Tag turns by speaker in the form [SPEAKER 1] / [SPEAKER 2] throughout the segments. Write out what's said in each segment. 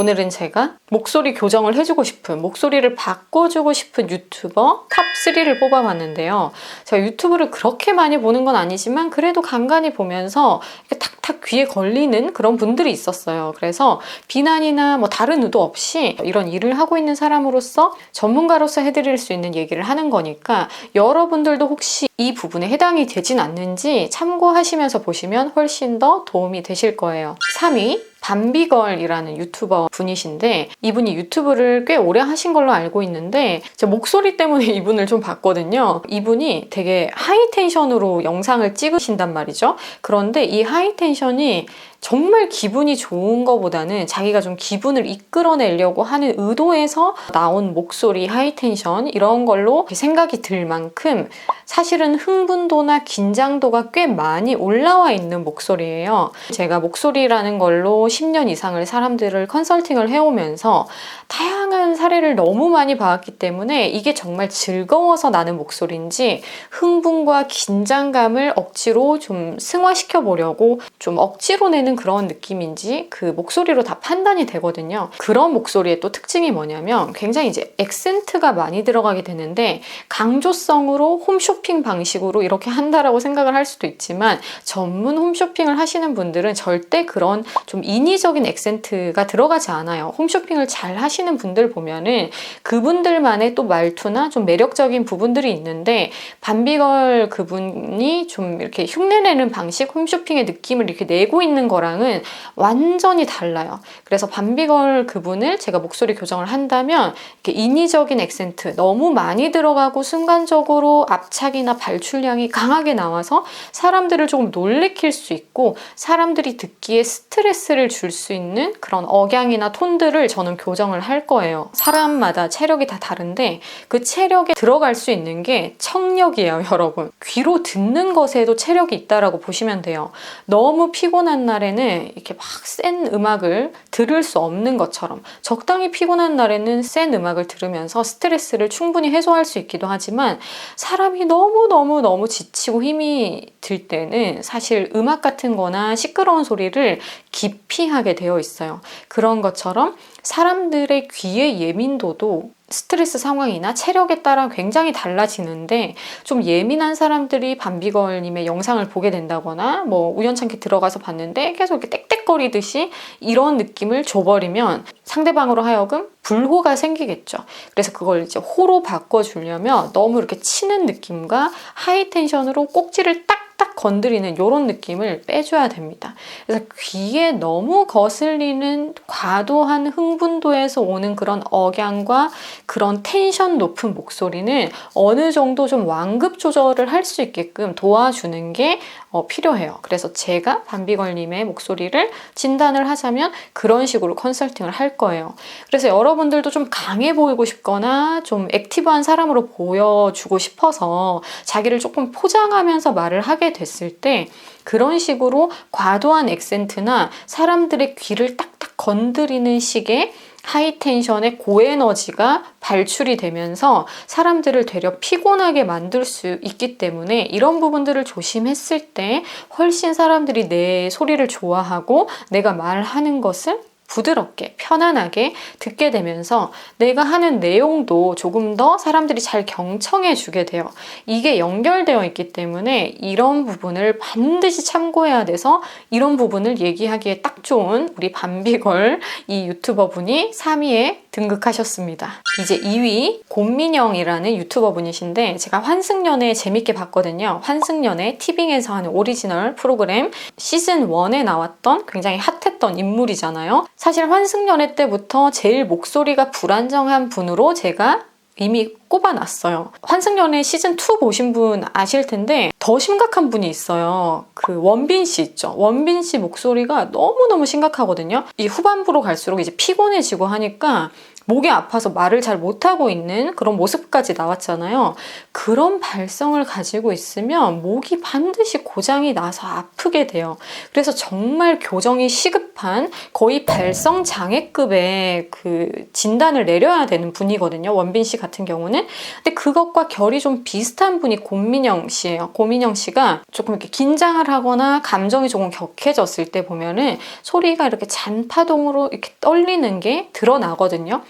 [SPEAKER 1] 오늘은 제가 목소리 교정을 해주고 싶은, 목소리를 바꿔주고 싶은 유튜버 탑 3를 뽑아봤는데요. 제가 유튜브를 그렇게 많이 보는 건 아니지만 그래도 간간히 보면서 이렇게 탁탁 귀에 걸리는 그런 분들이 있었어요. 그래서 비난이나 뭐 다른 의도 없이 이런 일을 하고 있는 사람으로서 전문가로서 해드릴 수 있는 얘기를 하는 거니까 여러분들도 혹시 이 부분에 해당이 되진 않는지 참고하시면서 보시면 훨씬 더 도움이 되실 거예요. 3위 밤비걸이라는 유튜버 분이신데, 이분이 유튜브를 꽤 오래 하신 걸로 알고 있는데 제 목소리 때문에 이분을 좀 봤거든요. 이분이 되게 하이텐션으로 영상을 찍으신단 말이죠. 그런데 이 하이텐션이 정말 기분이 좋은 것보다는 자기가 좀 기분을 이끌어내려고 하는 의도에서 나온 목소리 하이텐션, 이런 걸로 생각이 들 만큼 사실은 흥분도나 긴장도가 꽤 많이 올라와 있는 목소리예요. 제가 목소리라는 걸로 10년 이상을 사람들을 컨설팅을 해오면서 다양한 사례를 너무 많이 봐왔기 때문에 이게 정말 즐거워서 나는 목소리인지 흥분과 긴장감을 억지로 좀 승화시켜 보려고 좀 억지로 내는 그런 느낌인지 그 목소리로 다 판단이 되거든요. 그런 목소리의 또 특징이 뭐냐면 굉장히 이제 액센트가 많이 들어가게 되는데, 강조성으로 홈쇼핑 방식으로 이렇게 한다라고 생각을 할 수도 있지만 전문 홈쇼핑을 하시는 분들은 절대 그런 좀 인위적인 액센트가 들어가지 않아요. 홈쇼핑을 잘 하시는 분들 보면은 그분들만의 또 말투나 좀 매력적인 부분들이 있는데, 밤비걸 그분이 좀 이렇게 흉내내는 방식, 홈쇼핑의 느낌을 이렇게 내고 있는 거랑은 완전히 달라요. 그래서 밤비걸 그분을 제가 목소리 교정을 한다면 이렇게 인위적인 액센트 너무 많이 들어가고 순간적으로 압착이나 발출량이 강하게 나와서 사람들을 조금 놀래킬 수 있고 사람들이 듣기에 스트레스를 줄 수 있는 그런 억양이나 톤들을 저는 교정을 할 거예요. 사람마다 체력이 다 다른데 그 체력에 들어갈 수 있는 게 청력이에요, 여러분. 귀로 듣는 것에도 체력이 있다라고 보시면 돼요. 너무 피곤한 날에는 이렇게 막 센 음악을 들을 수 없는 것처럼, 적당히 피곤한 날에는 센 음악을 들으면서 스트레스를 충분히 해소할 수 있기도 하지만, 사람이 너무 지치고 힘이 들 때는 사실 음악 같은 거나 시끄러운 소리를 기피하게 되어 있어요. 그런 것처럼 사람들의 귀의 예민도도 스트레스 상황이나 체력에 따라 굉장히 달라지는데, 좀 예민한 사람들이 밤비걸님의 영상을 보게 된다거나 뭐 우연찮게 들어가서 봤는데 계속 이렇게 떽떽거리듯이 이런 느낌을 줘버리면 상대방으로 하여금 불호가 생기겠죠. 그래서 그걸 이제 호로 바꿔주려면 너무 이렇게 치는 느낌과 하이텐션으로 꼭지를 딱 건드리는 이런 느낌을 빼줘야 됩니다. 그래서 귀에 너무 거슬리는 과도한 흥분도에서 오는 그런 억양과 그런 텐션 높은 목소리는 어느 정도 좀 완급 조절을 할 수 있게끔 도와주는 게 필요해요. 그래서 제가 밤비걸님의 목소리를 진단을 하자면 그런 식으로 컨설팅을 할 거예요. 그래서 여러분들도 좀 강해 보이고 싶거나 좀 액티브한 사람으로 보여주고 싶어서 자기를 조금 포장하면서 말을 하게 됐을 때 그런 식으로 과도한 액센트나 사람들의 귀를 딱딱 건드리는 식의 하이텐션의 고에너지가 발출이 되면서 사람들을 되려 피곤하게 만들 수 있기 때문에 이런 부분들을 조심했을 때 훨씬 사람들이 내 소리를 좋아하고 내가 말하는 것을 부드럽게 편안하게 듣게 되면서 내가 하는 내용도 조금 더 사람들이 잘 경청해 주게 돼요. 이게 연결되어 있기 때문에 이런 부분을 반드시 참고해야 돼서 이런 부분을 얘기하기에 딱 좋은 우리 밤비걸 이 유튜버 분이 3위에 등극하셨습니다. 이제 2위 곰민영이라는 유튜버 분이신데, 제가 환승연애 재밌게 봤거든요. 환승연애 티빙에서 하는 오리지널 프로그램 시즌 1에 나왔던 굉장히 핫했던 인물이잖아요. 사실 환승연애 때부터 제일 목소리가 불안정한 분으로 제가 이미 꼽아놨어요. 환승연애 시즌2 보신 분 아실 텐데 더 심각한 분이 있어요. 그 원빈 씨 있죠. 원빈 씨 목소리가 너무너무 심각하거든요. 이 후반부로 갈수록 이제 피곤해지고 하니까 목이 아파서 말을 잘 못하고 있는 그런 모습까지 나왔잖아요. 그런 발성을 가지고 있으면 목이 반드시 고장이 나서 아프게 돼요. 그래서 정말 교정이 시급한 거의 발성 장애급의 그 진단을 내려야 되는 분이거든요. 원빈 씨 같은 경우는. 보면은. 근데 그것과 결이 좀 비슷한 분이 고민영 씨예요. 고민영 씨가 조금 이렇게 긴장을 하거나 감정이 조금 격해졌을 때 보면은 소리가 이렇게 잔파동으로 이렇게 떨리는 게 드러나거든요.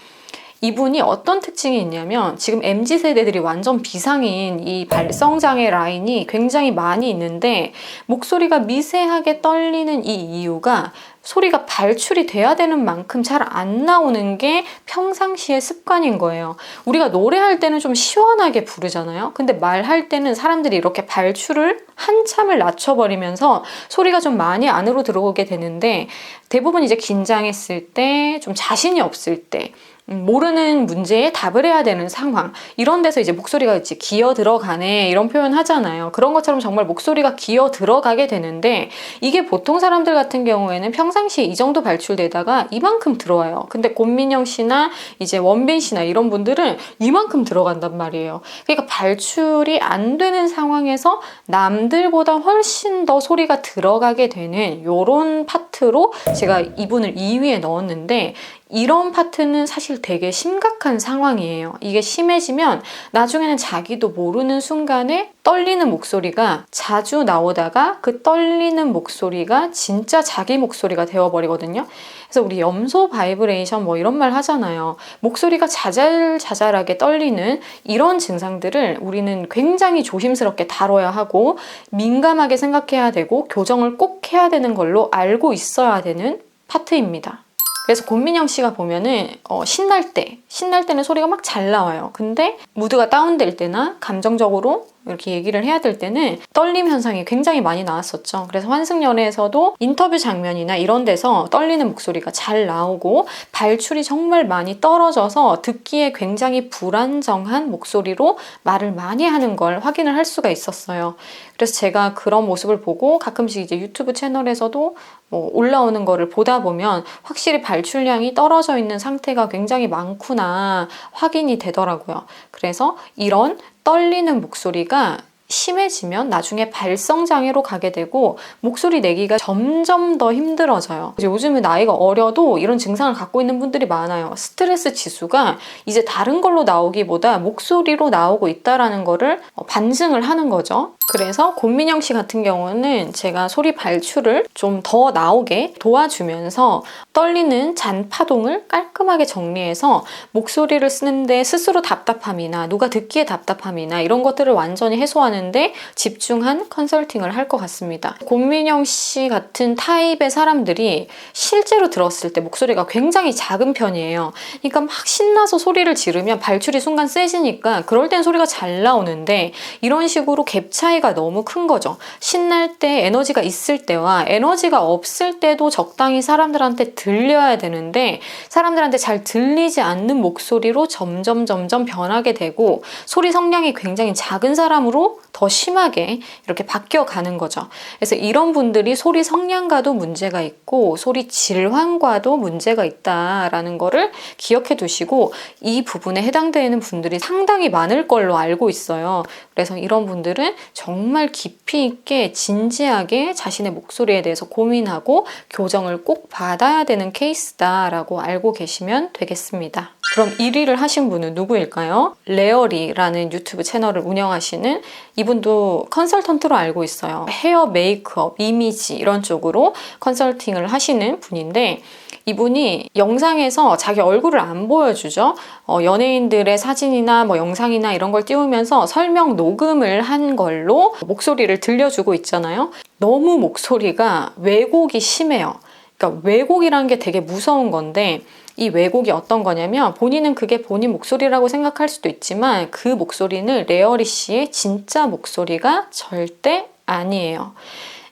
[SPEAKER 1] 이분이 어떤 특징이 있냐면 지금 MZ세대들이 완전 비상인 이 발성장애 라인이 굉장히 많이 있는데 목소리가 미세하게 떨리는 이 이유가 소리가 발출이 돼야 되는 만큼 잘 안 나오는 게 평상시의 습관인 거예요. 우리가 노래할 때는 좀 시원하게 부르잖아요. 근데 말할 때는 사람들이 이렇게 발출을 한참을 낮춰버리면서 소리가 좀 많이 안으로 들어오게 되는데 대부분 이제 긴장했을 때, 좀 자신이 없을 때, 모르는 문제에 답을 해야 되는 상황, 이런 데서 이제 목소리가 이제 기어 들어가네 이런 표현 하잖아요. 그런 것처럼 정말 목소리가 기어 들어가게 되는데 이게 보통 사람들 같은 경우에는 평상시에 이 정도 발출되다가 이만큼 들어와요. 근데 권민영 씨나 이제 원빈 씨나 이런 분들은 이만큼 들어간단 말이에요. 그러니까 발출이 안 되는 상황에서 남들보다 훨씬 더 소리가 들어가게 되는 요런 파트로 제가 이분을 2위에 넣었는데, 이런 파트는 사실 되게 심각한 상황이에요. 이게 심해지면 나중에는 자기도 모르는 순간에 떨리는 목소리가 자주 나오다가 그 떨리는 목소리가 진짜 자기 목소리가 되어버리거든요. 그래서 우리 염소 바이브레이션 뭐 이런 말 하잖아요. 목소리가 자잘자잘하게 떨리는 이런 증상들을 우리는 굉장히 조심스럽게 다뤄야 하고 민감하게 생각해야 되고 교정을 꼭 해야 되는 걸로 알고 있어야 되는 파트입니다. 그래서 권민영 씨가 보면은 신날 때는 소리가 막 잘 나와요. 근데 무드가 다운될 때나 감정적으로 이렇게 얘기를 해야 될 때는 떨림 현상이 굉장히 많이 나왔었죠. 그래서 환승연애에서도 인터뷰 장면이나 이런 데서 떨리는 목소리가 잘 나오고 발출이 정말 많이 떨어져서 듣기에 굉장히 불안정한 목소리로 말을 많이 하는 걸 확인을 할 수가 있었어요. 그래서 제가 그런 모습을 보고 가끔씩 이제 유튜브 채널에서도 뭐 올라오는 거를 보다 보면 확실히 발출량이 떨어져 있는 상태가 굉장히 많구나 확인이 되더라고요. 그래서 이런 떨리는 목소리가 심해지면 나중에 발성장애로 가게 되고 목소리 내기가 점점 더 힘들어져요. 요즘은 나이가 어려도 이런 증상을 갖고 있는 분들이 많아요. 스트레스 지수가 이제 다른 걸로 나오기보다 목소리로 나오고 있다는 거를 반증을 하는 거죠. 그래서 권민영 씨 같은 경우는 제가 소리 발출을 좀 더 나오게 도와주면서 떨리는 잔파동을 깔끔하게 정리해서 목소리를 쓰는데 스스로 답답함이나 누가 듣기에 답답함이나 이런 것들을 완전히 해소하는데 집중한 컨설팅을 할 것 같습니다. 권민영 씨 같은 타입의 사람들이 실제로 들었을 때 목소리가 굉장히 작은 편이에요. 그러니까 막 신나서 소리를 지르면 발출이 순간 세지니까 그럴 땐 소리가 잘 나오는데 이런 식으로 갭 차이가 너무 큰 거죠. 신날 때 에너지가 있을 때와 에너지가 없을 때도 적당히 사람들한테 들려야 되는데 사람들한테 잘 들리지 않는 목소리로 점점 변하게 되고 소리 성량이 굉장히 작은 사람으로 더 심하게 이렇게 바뀌어 가는 거죠. 그래서 이런 분들이 소리 성량과도 문제가 있고 소리 질환과도 문제가 있다라는 거를 기억해 두시고 이 부분에 해당되는 분들이 상당히 많을 걸로 알고 있어요. 그래서 이런 분들은 정말 깊이 있게 진지하게 자신의 목소리에 대해서 고민하고 교정을 꼭 받아야 되는 케이스다라고 알고 계시면 되겠습니다. 그럼 1위를 하신 분은 누구일까요? 레어리라는 유튜브 채널을 운영하시는 이분도 컨설턴트로 알고 있어요. 헤어, 메이크업, 이미지 이런 쪽으로 컨설팅을 하시는 분인데 이분이 영상에서 자기 얼굴을 안 보여주죠. 연예인들의 사진이나 뭐 영상이나 이런 걸 띄우면서 설명 녹음을 한 걸로 목소리를 들려주고 있잖아요. 너무 목소리가 왜곡이 심해요. 그러니까 왜곡이라는 게 되게 무서운 건데 이 왜곡이 어떤 거냐면 본인은 그게 본인 목소리라고 생각할 수도 있지만 그 목소리는 레어리 씨의 진짜 목소리가 절대 아니에요.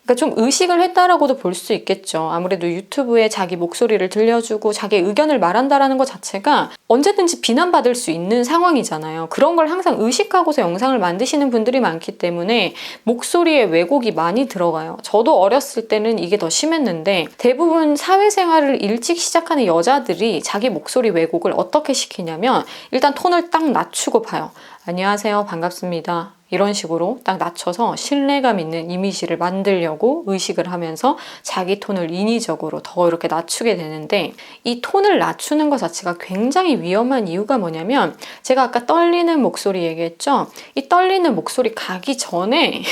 [SPEAKER 1] 그러니까 좀 의식을 했다라고도 볼 수 있겠죠. 아무래도 유튜브에 자기 목소리를 들려주고 자기 의견을 말한다라는 것 자체가 언제든지 비난받을 수 있는 상황이잖아요. 그런 걸 항상 의식하고서 영상을 만드시는 분들이 많기 때문에 목소리에 왜곡이 많이 들어가요. 저도 어렸을 때는 이게 더 심했는데 대부분 사회생활을 일찍 시작하는 여자들이 자기 목소리 왜곡을 어떻게 시키냐면 일단 톤을 딱 낮추고 봐요. 안녕하세요. 반갑습니다. 이런 식으로 딱 낮춰서 신뢰감 있는 이미지를 만들려고 의식을 하면서 자기 톤을 인위적으로 더 이렇게 낮추게 되는데, 이 톤을 낮추는 것 자체가 굉장히 위험한 이유가 뭐냐면, 제가 아까 떨리는 목소리 얘기했죠? 이 떨리는 목소리 가기 전에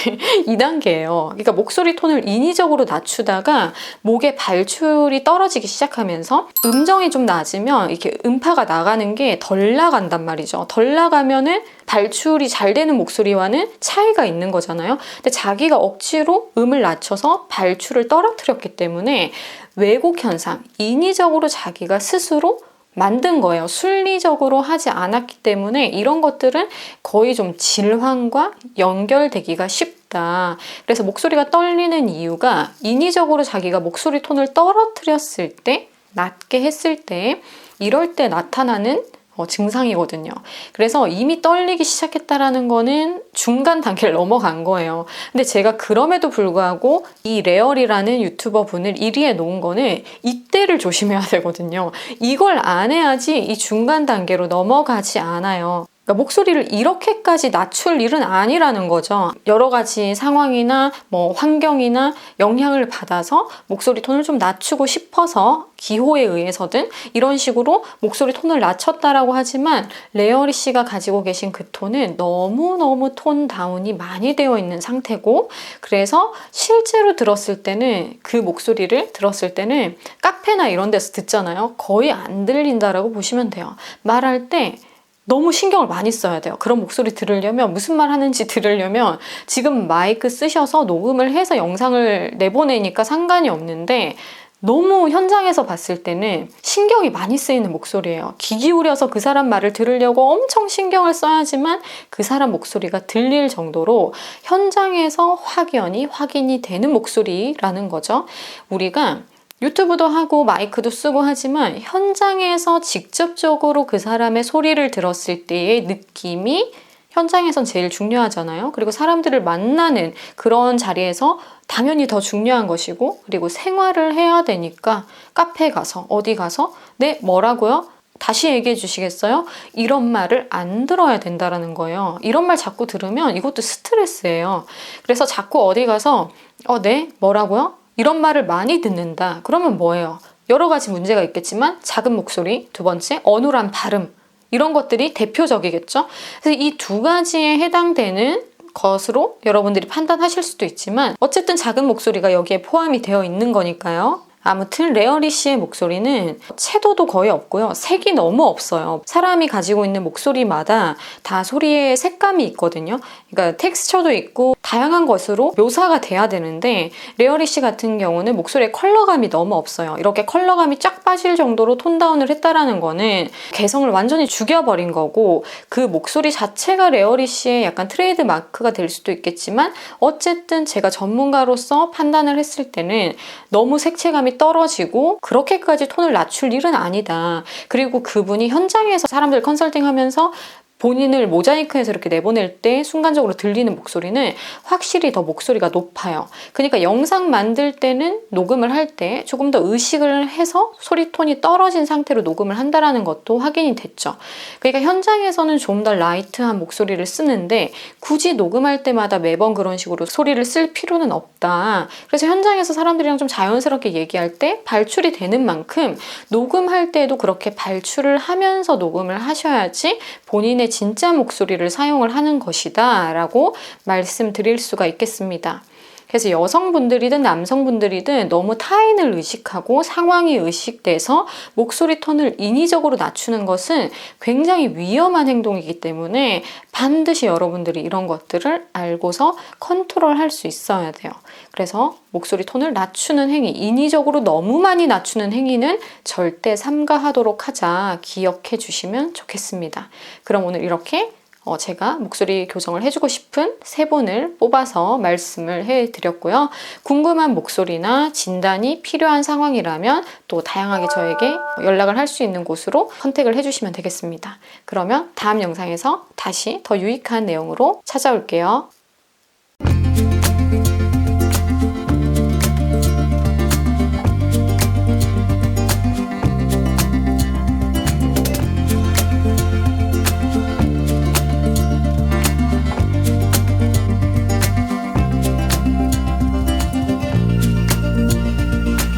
[SPEAKER 1] 2단계예요. 그러니까 목소리 톤을 인위적으로 낮추다가 목의 발출이 떨어지기 시작하면서 음정이 좀 낮으면 이렇게 음파가 나가는 게 덜 나간단 말이죠. 덜 나가면은 발출이 잘 되는 목소리와는 차이가 있는 거잖아요. 근데 자기가 억지로 음을 낮춰서 발출을 떨어뜨렸기 때문에 왜곡 현상, 인위적으로 자기가 스스로 만든 거예요. 순리적으로 하지 않았기 때문에 이런 것들은 거의 좀 질환과 연결되기가 쉽다. 그래서 목소리가 떨리는 이유가 인위적으로 자기가 목소리 톤을 떨어뜨렸을 때, 낮게 했을 때, 이럴 때 나타나는 증상이거든요. 그래서 이미 떨리기 시작했다라는 거는 중간 단계를 넘어간 거예요. 근데 제가 그럼에도 불구하고 이 레얼이라는 유튜버 분을 1위에 놓은 거는 이때를 조심해야 되거든요. 이걸 안 해야지 이 중간 단계로 넘어가지 않아요. 그러니까 목소리를 이렇게까지 낮출 일은 아니라는 거죠. 여러 가지 상황이나 환경이나 영향을 받아서 목소리 톤을 좀 낮추고 싶어서 기호에 의해서든 이런 식으로 목소리 톤을 낮췄다라고 하지만, 레어리 씨가 가지고 계신 그 톤은 너무너무 톤 다운이 많이 되어 있는 상태고, 그래서 실제로 들었을 때는, 그 목소리를 들었을 때는 카페나 이런 데서 듣잖아요. 거의 안 들린다라고 보시면 돼요. 말할 때 너무 신경을 많이 써야 돼요. 그런 목소리 들으려면, 무슨 말 하는지 들으려면 지금 마이크 쓰셔서 녹음을 해서 영상을 내보내니까 상관이 없는데, 너무 현장에서 봤을 때는 신경이 많이 쓰이는 목소리예요. 귀 기울여서 그 사람 말을 들으려고 엄청 신경을 써야지만 그 사람 목소리가 들릴 정도로 현장에서 확인이 되는 목소리라는 거죠. 우리가 유튜브도 하고 마이크도 쓰고 하지만 현장에서 직접적으로 그 사람의 소리를 들었을 때의 느낌이 현장에선 제일 중요하잖아요. 그리고 사람들을 만나는 그런 자리에서 당연히 더 중요한 것이고, 그리고 생활을 해야 되니까 카페 가서 어디 가서 네 뭐라고요? 다시 얘기해 주시겠어요? 이런 말을 안 들어야 된다는 거예요. 이런 말 자꾸 들으면 이것도 스트레스예요. 그래서 자꾸 어디 가서 네 뭐라고요? 이런 말을 많이 듣는다. 그러면 뭐예요? 여러 가지 문제가 있겠지만 작은 목소리, 두 번째 어눌한 발음, 이런 것들이 대표적이겠죠. 그래서 이 두 가지에 해당되는 것으로 여러분들이 판단하실 수도 있지만, 어쨌든 작은 목소리가 여기에 포함이 되어 있는 거니까요. 아무튼 레어리 씨의 목소리는 채도도 거의 없고요. 색이 너무 없어요. 사람이 가지고 있는 목소리마다 다 소리의 색감이 있거든요. 그러니까 텍스처도 있고 다양한 것으로 묘사가 돼야 되는데, 레어리 씨 같은 경우는 목소리의 컬러감이 너무 없어요. 이렇게 컬러감이 쫙 빠질 정도로 톤다운을 했다라는 거는 개성을 완전히 죽여버린 거고, 그 목소리 자체가 레어리 씨의 약간 트레이드 마크가 될 수도 있겠지만, 어쨌든 제가 전문가로서 판단을 했을 때는 너무 색채감이 떨어지고 그렇게까지 톤을 낮출 일은 아니다. 그리고 그분이 현장에서 사람들 컨설팅하면서 본인을 모자이크해서 이렇게 내보낼 때 순간적으로 들리는 목소리는 확실히 더 목소리가 높아요. 그러니까 영상 만들 때는, 녹음을 할 때 조금 더 의식을 해서 소리톤이 떨어진 상태로 녹음을 한다는 것도 확인이 됐죠. 그러니까 현장에서는 좀 더 라이트한 목소리를 쓰는데 굳이 녹음할 때마다 매번 그런 식으로 소리를 쓸 필요는 없다. 그래서 현장에서 사람들이랑 좀 자연스럽게 얘기할 때 발출이 되는 만큼 녹음할 때도 그렇게 발출을 하면서 녹음을 하셔야지 본인의 진짜 목소리를 사용을 하는 것이다 라고 말씀드릴 수가 있겠습니다. 그래서 여성분들이든 남성분들이든 너무 타인을 의식하고 상황이 의식돼서 목소리 톤을 인위적으로 낮추는 것은 굉장히 위험한 행동이기 때문에 반드시 여러분들이 이런 것들을 알고서 컨트롤할 수 있어야 돼요. 그래서 목소리 톤을 낮추는 행위, 인위적으로 너무 많이 낮추는 행위는 절대 삼가하도록 하자 기억해 주시면 좋겠습니다. 그럼 오늘 이렇게 제가 목소리 교정을 해주고 싶은 3분을 뽑아서 말씀을 해드렸고요. 궁금한 목소리나 진단이 필요한 상황이라면 또 다양하게 저에게 연락을 할 수 있는 곳으로 선택을 해주시면 되겠습니다. 그러면 다음 영상에서 다시 더 유익한 내용으로 찾아올게요.